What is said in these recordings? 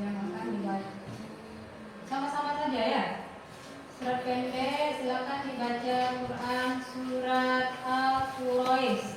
yang akan dibaca. Sama-sama saja ya. Surat pendek, silakan dibaca Quran surat Al-Quraish.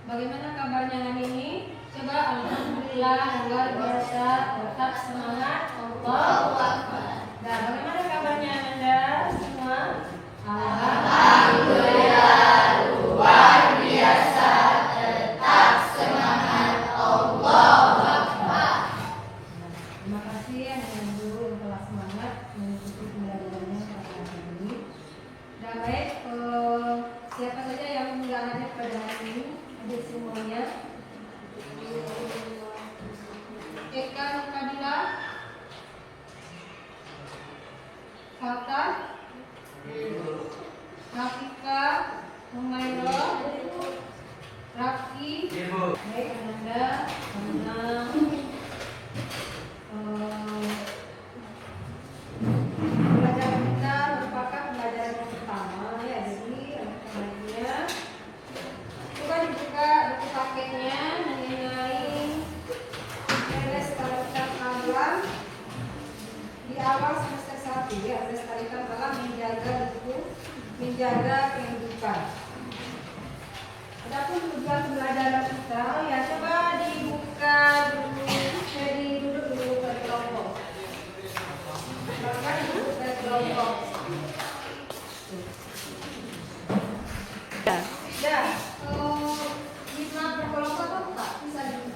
Bagaimana kabarnya hari ini? Coba alhamdulillah luar biasa, tetap semangat. Allahu Akbar. Nah, bagaimana kabarnya Anda semua? Alhamdulillah luar biasa, tetap semangat. Allahu Akbar. Terima kasih yang guru yang telah semangat mengikuti pembelajarannya pada hari ini. Dan baik, siapa saja yang tidak hadir pada hari ini? Hadir semuanya. Eka Nukadila, Falkan, Rafika, Humairo, Rafki, baik Ananda, pembelajaran kita merupakan pembelajaran yang pertama ya, jadi anak-anaknya coba dibuka buku paketnya mengenai beres tarikan alam di awal semester 1 ya, beres tarikan alam menjaga kehidupan. Adapun tujuan pembelajaran kita ya, coba dibuka dulu, jadi duduk dulu pada kelompok. Silakan duduk pada kelompok. Ya, bisa berkelompok atau enggak? Bisa juga.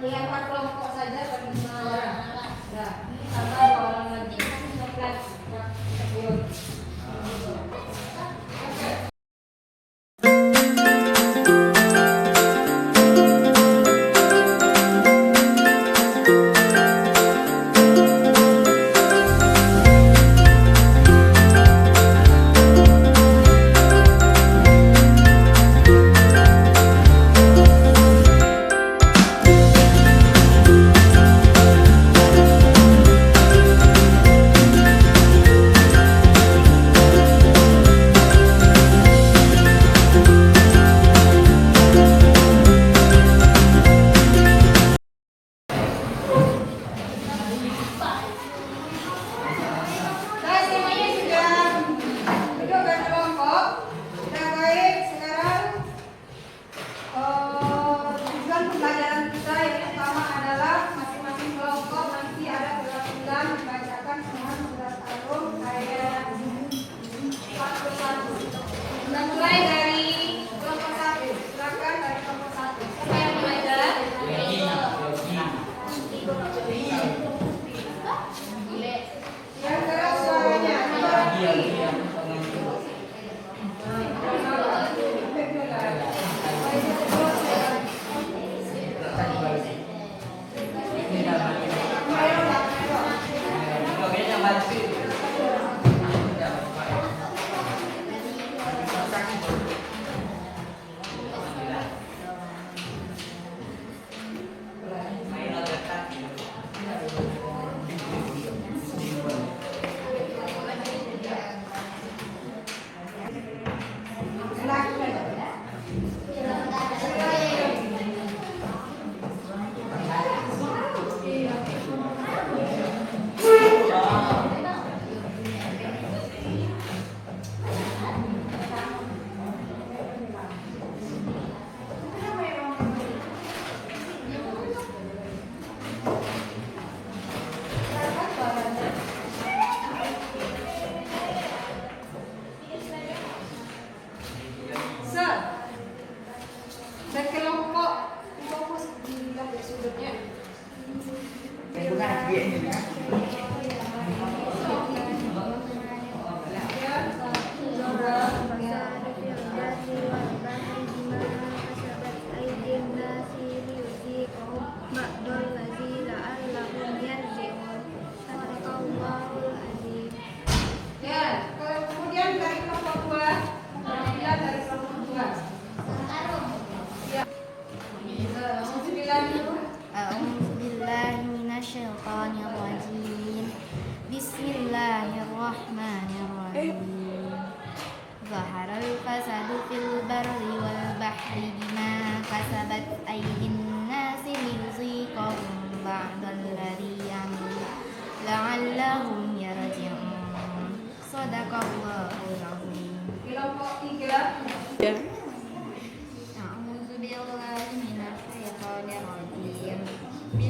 Yang 4 kelompok saja bagi 5 orang. Ya, tambah 2 orang lagi. 15 kategori.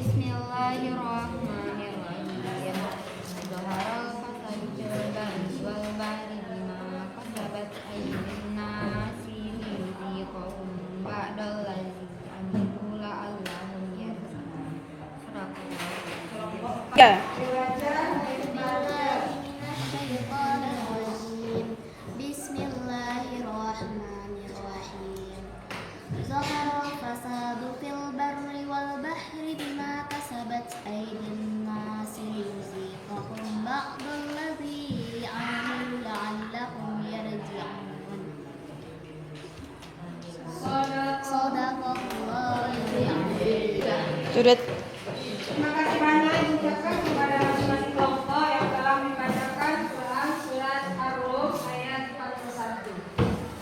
Bismillahirrahmanirrahim. Zaharal fasadu fil barri wal bahri bima kasabat aydin nasi liyuziqahum ba'dallazi amilu la'allahum yarji'un. Sadaqallahu. Ya. Bismillahirrahmanirrahim. Zaharal fasadu fil barri wal bahri bima kasabat aydin nasi liyuziqahum ba'dallazi amilu la'allahum yarji'un. Shadaqallahul adzim. Turut. Terima kasih banyak diucapkan kepada masing-masing kelompok yang telah membacakan Quran surat Ar-Rum ayat 41.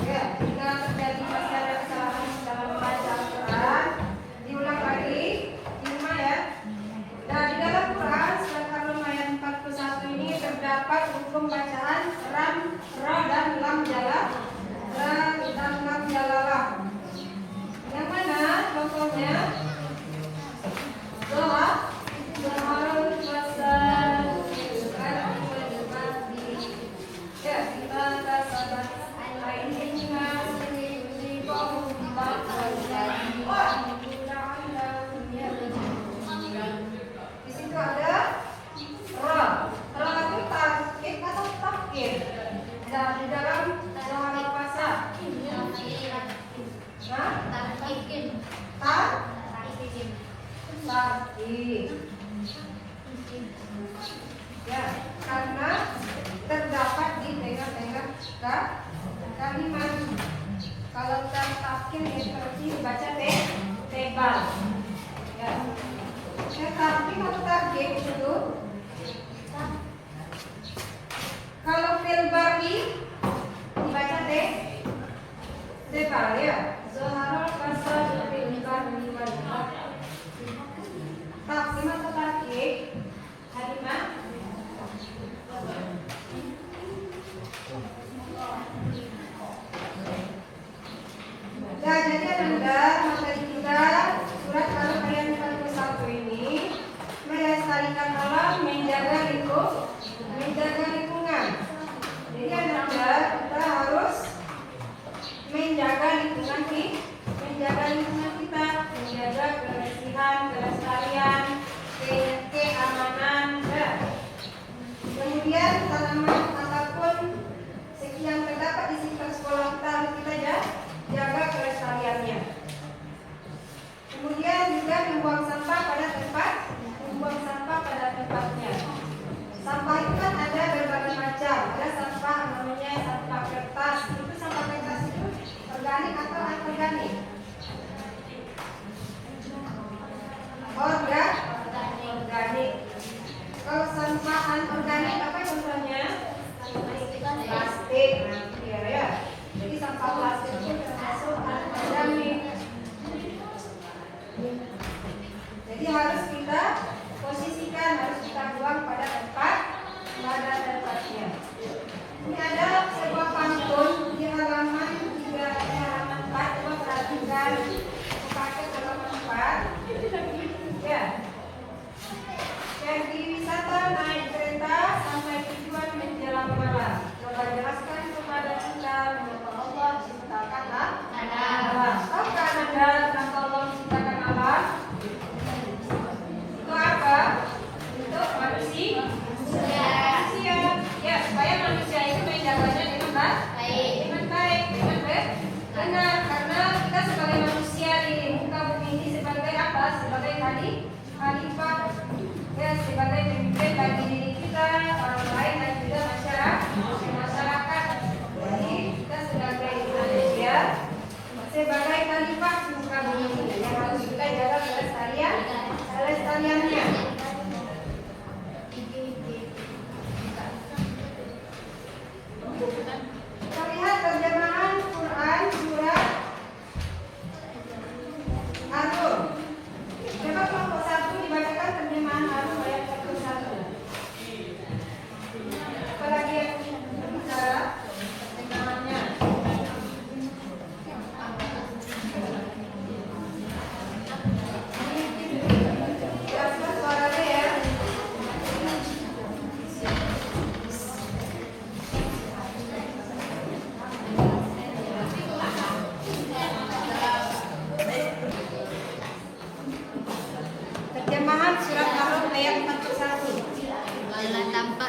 Ya, jika terjadi masih ada kesalahan dalam membaca Al-Quran, diulang lagi, di rumah ya. Dan di dalam Quran surat Ar-Rum ayat 41 ini terdapat hukum bacaan ram, ra dan lam jala, ra dan lam jalalah. Yang mana contohnya? Zaharul fasadu fil barri wal bahri bima kasabat aydin nasi liyuziqahum ba'dallazi amilu la'allahum yarji'un. Di situ ada ra. Ra itu takkid atau takkid. Dan di dalam zaharul fasad. Takkid. Ya, karena terdapat di tengah-tengah kalimat. Kalau takkid ya seperti dibaca tebal. Ya. Tetapi kalau takkid itu kalau fil barri dibaca tebal ya. Zaharul fasadu fil barri wal bahri. Taksim atau takkid Halimah? Ya, jadi Anda materi kita surat Al-Rum ayat 41 ini melestarikan alam, menjaga lingkungan. Jadi Anda kita harus menjaga lingkungan kita, menjaga kebersihan, kelestarian, keamanan. Kemudian tanaman ataupun yang terdapat di sekitar sekolah kita harus kita jaga kelestariannya. Kemudian juga membuang sampah pada tempatnya. Sampah itu kan ada berbagai macam. Ada sampah namanya sampah kertas. Itu sampah kertas itu organik atau anorganik? Organik. Kalau sampah anorganik apa contohnya? Plastik. Ya. Jadi sampah plastik itu termasuk anorganik. Jadi harus kita posisikan, harus kita buang pada tempatnya. Ini ada sebuah pantun di halaman 4. Coba perhatikan pakai halaman 4. Ya. Pergi wisata naik kereta sampai tujuan menjelang malam. Coba jelaskan kepada kita mengapa Allah menciptakan alam. Tahukah Anda kenapa Allah menciptakan alam? Untuk apa? Untuk manusia. Ya, supaya manusia itu menjaganya dengan baik, dengan benar. Karena kita sebagai manusia di muka bumi ini sebagai apa? Sebagai khalifah. Ya, sebagai pemimpin bagi diri kita, orang lain dan juga masyarakat. Jadi kita sebagai manusia, sebagai khalifah di muka bumi ini yang harus kita jaga kelestariannya. Terlihat terjemahan Quran surat Ar-Rum. Coba kelompok 1 dibacakan terjemahan Ar-Rum ayat 41.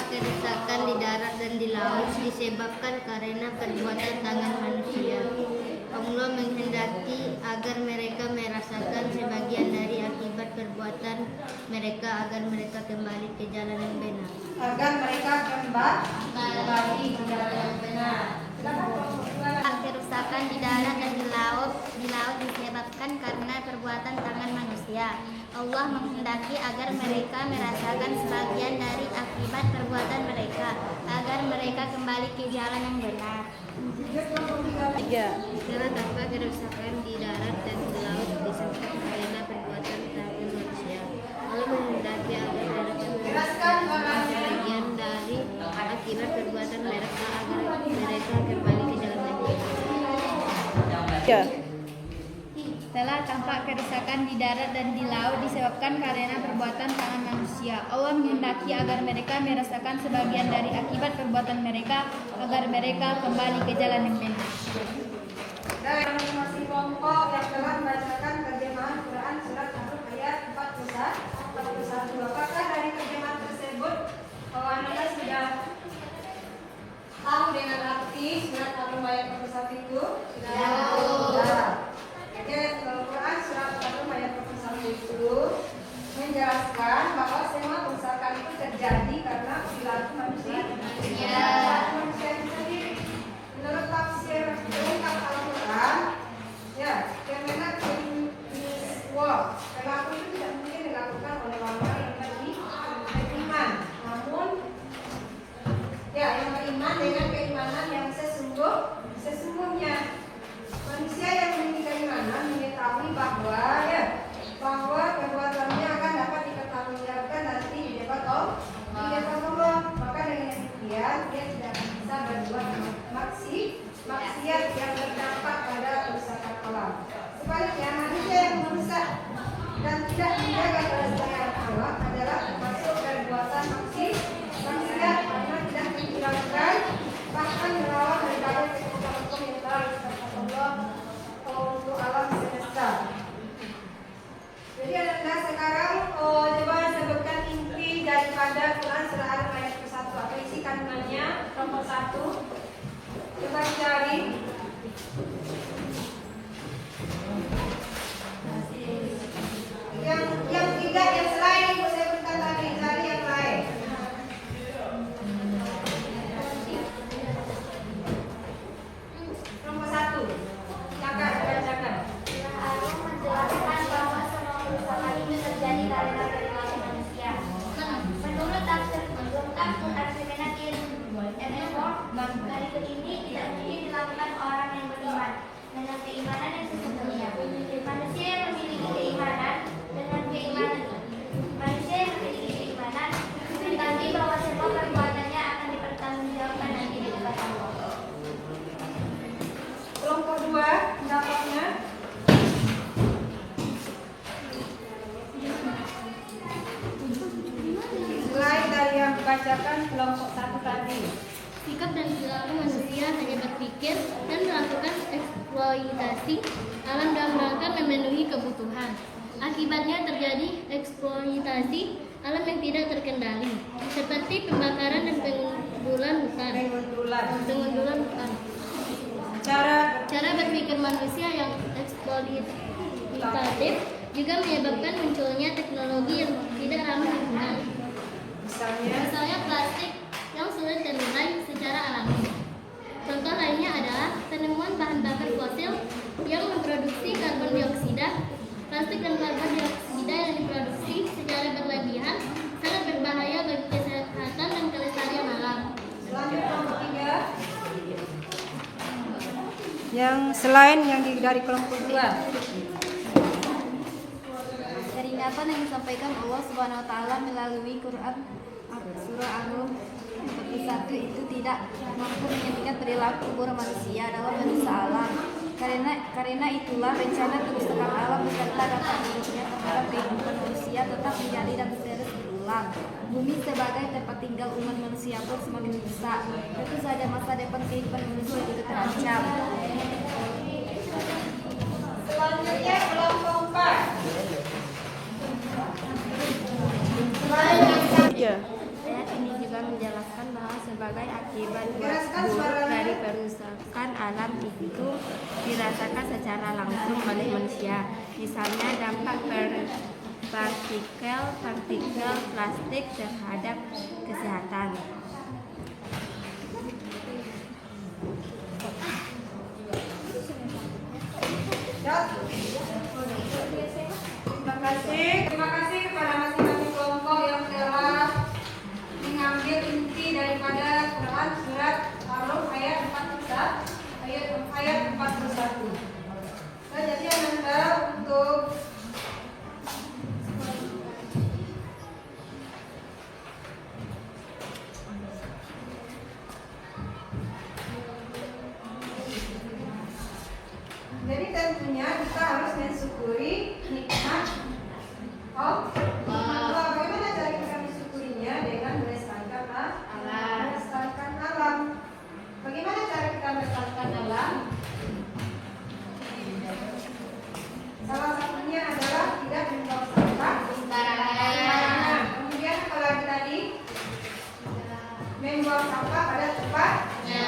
kerusakan di darat dan di laut disebabkan karena perbuatan tangan manusia. Allah menghendaki agar mereka merasakan sebagian dari akibat perbuatan mereka agar mereka kembali ke jalan yang benar. Agar mereka kembali ke jalan yang benar. Kerusakan di darat dan di laut disebabkan karena perbuatan tangan manusia. Allah menghendaki agar mereka merasakan sebagian dari akibat perbuatan mereka agar mereka kembali ke jalan yang benar. 3. Karena tanpa kerusakan di darat dan di laut disebabkan karena perbuatan tangan manusia. Allah menghendaki agar mereka merasakan sebagian dari akibat perbuatan mereka agar mereka kembali ke jalan yang benar. Telah tampak kerusakan di darat dan di laut disebabkan karena perbuatan tangan manusia. Allah menghendaki agar mereka merasakan sebagian dari akibat perbuatan mereka agar mereka kembali ke jalan yang benar. Dan masing-masing kelompok yang telah membacakan terjemahan Quran surat An-Nur ayat 41. Apakah dari terjemahan tersebut anak sudah tahu dengan arti surat An-Nur ayat 41 itu? Sudah. Oke, Quran surat An-Nur ayat 41 itu menjelaskan bahwa semua kerusakan itu terjadi karena perilaku manusia. Manusia itu sendiri. Menurut tafsir lengkap Al-Quran, ya, Kemenak perilaku itu tidak mungkin dilakukan oleh orang-orang yang beriman. Namun, ya, yang beriman dengan keimanan yang sesungguhnya. Manusia yang memiliki keimanan mengetahui bahwa perbuatannya akan dapat dipertanggungjawabkan nanti di depan Allah. Maka dengan demikian dia tidak bisa berbuat maksiat yang berdampak pada kerusakan alam. Sebaliknya manusia yang merusak dan tidak menjaga kelestarian alam adalah termasuk perbuatan maksiat karena tidak menghilangkan bahkan melawan berbagai hukum yang telah ditetapkan Allah untuk alam semesta. Jadi anda sekarang coba sebutkan inti daripada Quran surah An-Nur ayat 1. Apa isi kandungannya? Nomor 1. Coba cari. Yang tidak, yang selain ibu sebutkan tadi, cari yang lain. Nomor 1. Silakan bacakan. Allah menjelaskan bahwa semua kerusakan itu terjadi karena perilaku manusia. Menurut tafsir lengkap Quran Kemenak berikut ini tidak mungkin dilakukan orang yang beriman dengan keimanan yang sesungguhnya. Manusia yang memiliki keimanan mengetahui bahwa semua perbuatannya akan dipertanggungjawabkan nanti di depan Allah. Kelompok 2, pendapatnya. Selain dari yang dibacakan kelompok 1 tadi. Sikap dan perilaku manusia hanya berpikir dan melakukan eksploitasi alam dalam rangka memenuhi kebutuhan. Akibatnya terjadi eksploitasi alam yang tidak terkendali, seperti pembakaran dan pengundulan hutan. Cara berpikir manusia yang eksploitatif juga menyebabkan munculnya teknologi yang tidak ramah lingkungan. Misalnya plastik yang sulit terurai secara alami. Contoh lainnya adalah penemuan bahan bakar fosil yang memproduksi karbon dioksida. Plastik dan karbon dioksida yang diproduksi secara berlebihan sangat berbahaya bagi kesehatan dan kelestarian alam. Selanjutnya nomor 3. Yang selain yang dari kelompok 2. Dari ingatan yang disampaikan Allah Subhanahu wa taala melalui Quran surah An-Nur 41 itu tidak mampu menghentikan perilaku buruk manusia dalam merusak alam. Karena itulah bencana kerusakan alam beserta dampak buruknya terhadap kehidupan manusia tetap terjadi dan terus berulang. Bumi sebagai tempat tinggal umat manusia pun semakin rusak. Tentu saja masa depan kehidupan manusia juga terancam. Selanjutnya kelompok 4. Ayat ini juga menjelaskan akibat buruk dari perusakan alam itu dirasakan secara langsung oleh manusia. Misalnya dampak partikel plastik terhadap kesehatan. Terima kasih kepada masing-masing kelompok yang telah mengambil inti daripada Quran surat Al-Rum ayat 41. Jadi Anda untuk jadi tentunya kita harus mensyukuri nikmat Allah. Bagaimana cara kita mensyukurinya? Dengan melestarikan alam. Bagaimana cara kita melestarikan alam? Salah satunya adalah tidak membuang sampah sembarangan. Kemudian apalagi tadi? Membuang sampah pada tempatnya.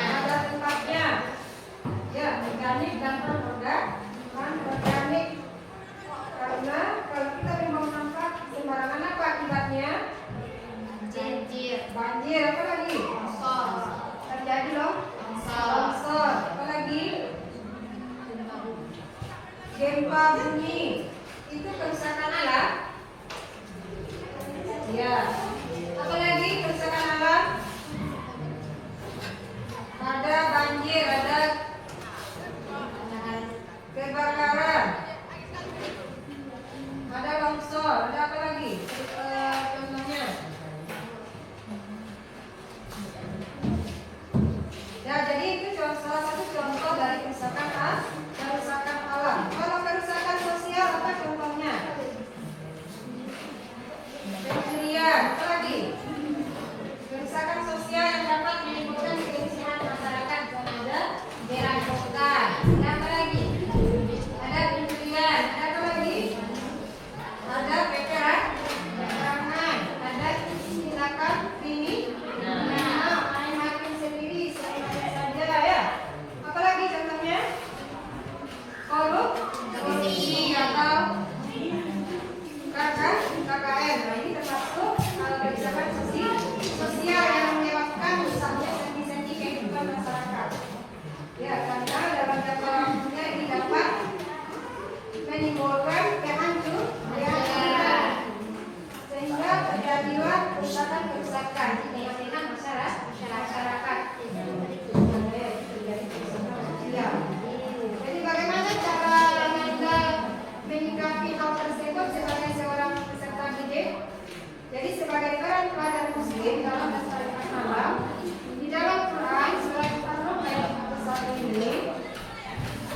Ya, organik dan non-organik. Karena kalau kita membuang sampah sembarangan, apa akibatnya? Banjir, apa lagi? Terjadi longsor. Apa lagi? Gempa bumi. Itu kerusakan alam. Ya. Apa lagi kerusakan alam? Ada banjir, ada kebakaran, ada longsor, ada apa lagi? Contohnya. Ya, jadi itu salah satu contoh dari kerusakan alam. Kalau kerusakan sosial apa contohnya? Pencurian, apa lagi? Kerusakan sosial yang dapat menimbulkan kemiskinan masyarakat, ada berantakan. Ada apa lagi? Ada pencurian, ada apa lagi? Ada peperangan, ada tindakan kriminal, main hakim sendiri saja ya. Apalagi contohnya? Korupsi atau KKN. Nah, ini termasuk kerusakan sosial yang menyebabkan rusaknya sendi-sendi kehidupan masyarakat. Ya, karena dalam jangka waktunya ini dapat menimbulkan kehancuran sehingga terjadilah kerusakan di tengah-tengah masyarakat. Ya. Jadi bagaimana cara Anda menyikapi hal tersebut sebagai seorang peserta didik? Jadi sebagai peran pelajar muslim dalam melestarikan alam, di dalam Quran surat Al-Rum ayat 41 ini,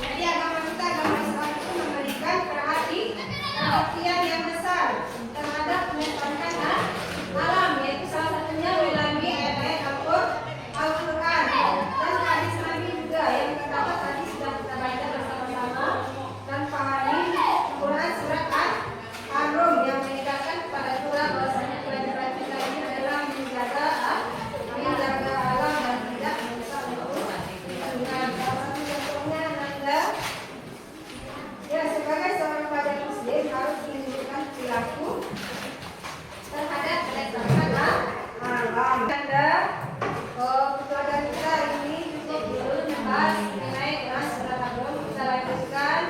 jadi agama Islam itu memberikan perhatian yang besar terhadap melestarikan alam, yaitu salah satunya melalui ayat-ayat Al-Quran dan hadis Nabi juga yang pertama tadi sudah kita baca bersama-sama dan pahami Quran surat Al-Rum yang mengingatkan kepada kita bahwasanya kewajiban kita ini adalah menjaga alam dan tidak merusak lingkungan. Salah satu contohnya adalah ya sebagai seorang pelajar muslim harus menunjukkan perilaku terhadap melestarikan alam. Pelajaran kita hari ini cukup dulu membahas mengenai Quran surat Al-Rum. Kita lanjutkan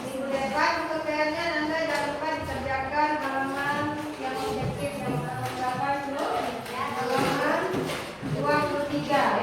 minggu depan. Untuk PR-nya Anda jangan lupa dikerjakan halaman yang objektif yang berapa halaman 23.